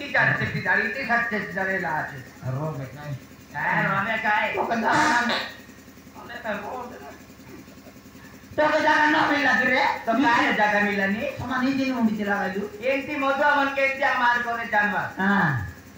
Sekretari itu saja dari lah. Robek kan. Rame kai. Bukan Oleh terus. Tuh jangan nabi lagi re. तो काय जागा मिलानी Sama ni dia mau bicara lagi. ఏంటి మొదలు మన కేంటి మార్ కోనే जानवर Ah,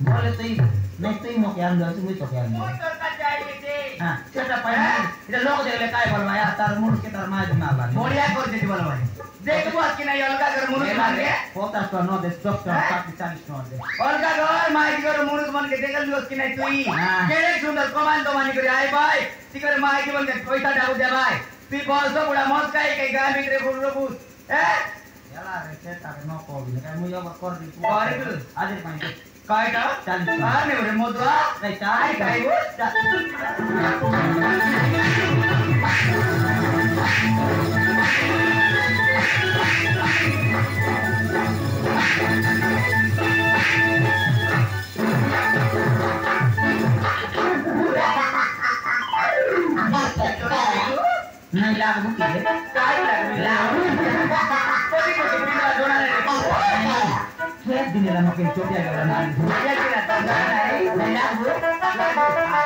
boleh tuh. Next tuh mau kian dulu semua itu kian. Motor का चाहिए थे Ah, kita payah. Kita लोग देख ले काय बोल माया तार मुड़ के तार मार दिमाग वाले. बढ़िया कर देती बोलो भाई देख बस कि नहीं अलगा कर मुरुस मान के Potas tuh no des doctor Pakistan no des. अलगा कर माई की कर मुरुस मान के देखल जो कि नहीं तुई हाँ। केले सुंदर कमांडो मानी करे आए भाई तिकर माई की बन के पैसा डाल दे भाई तू बॉस तो बड़ा मौत का है गाय भीतर फुल बूस हैं Yalah, receta no covid. Kamu yo bakor di. Kori dulu. Ada paling. काय का चालीस हां ने बड़े मोदवा नहीं चाय काय वो नहीं लाग बुकी है काय लाग कोटी कोटी बिना जोड़ा ने खेत दिन ला मके चोटिया गला ना क्या किया था नहीं लाग bu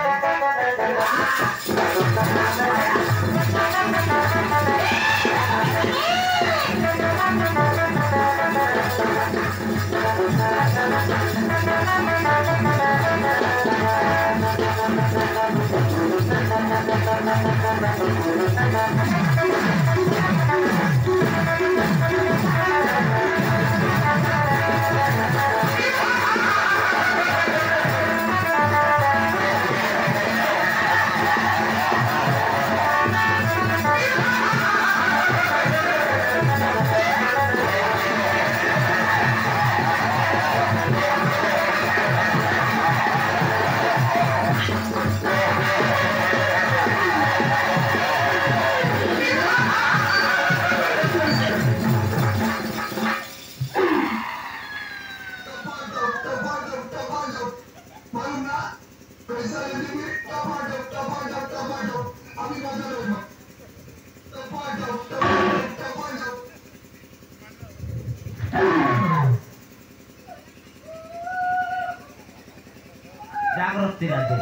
जागरूक tidak deh.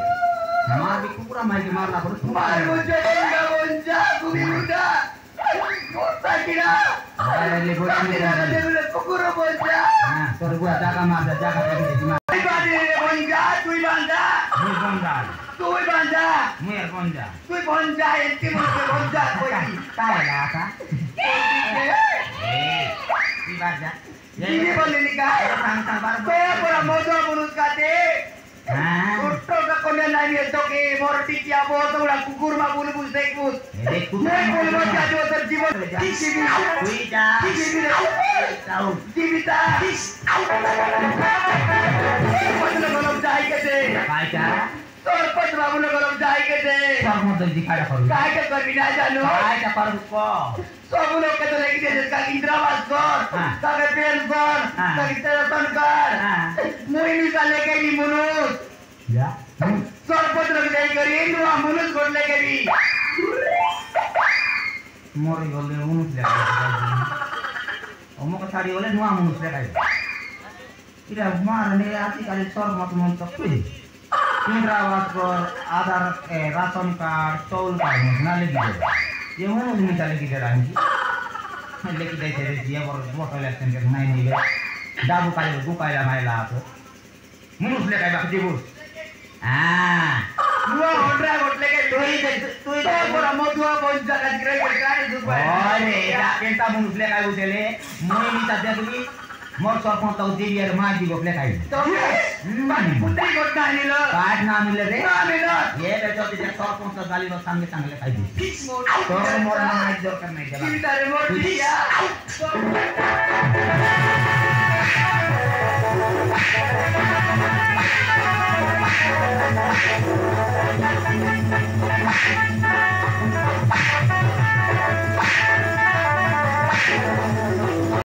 Mar di kupura mai di marla baru. मार मुझे bonja कुबी मुंडा मोटा किरा Ada le bos ni dah. दे कुकुर bonja Nah, tur gua jaga mar jaga lagi di mar. आई बादी bonja तू बंदा Ni bondal. तू बंदा Muer bonda. तू bonja इनके मुझे bonja कोई Kaya lah ka. Di baja. ini boleh nikah Sang baru. saya pura modo burus kate Nah. Kurto ka konya nani itu ke morti kia boto ulah kukur ma bulu bus dekut Dekut. मैं बोलवा क्या जो तर जीवन जीविता Kuida. Tahu. जीविता पत्र गलम जाई के दे Baca. तोर पत्र बाबू ने गलम जाई के दे Sor mo doi dikada koru. काय के कर बिना जानो Baca paru ko. सब लोग के तो लेके दे जिसका इंद्रावास कर हाँ। ताके पेन कर हाँ। ताके तेरतन कर हाँ। मुई निकाल लेके नी मुनुस Ya. सर पत्र के दे करी नुआ मुनुस कोट लेके भी Mori gole unus le kai. Omo ko sari gole nua unus le kai. Ida mar ne ati kali sor mot mon tok tu. Indrawat ko Aadhaar ration card toll card na le gide. Ye unus ni chale gide rangi. Le gide tere dia bor bor election ke nai ni le. Dabu kali bu kai la mai la to. Unus le kai ba dibus. Ah. नुआ होड्रा coat लेके तू तो पूरा मोदुआ बोल जगह करे करे Dubai Ore, ya kita munus le kai utele. Moi ni tadya tu ni. Mor sor pon tau devi ar ma di go le kai. तो बाकी पुत्री कोट ना लो Card na mile re. ना मिलो Ye beto te sor pon tau gali no sange sange le kai di. तो मोर ना mai dor karne jala. जीविता रे मोर दिया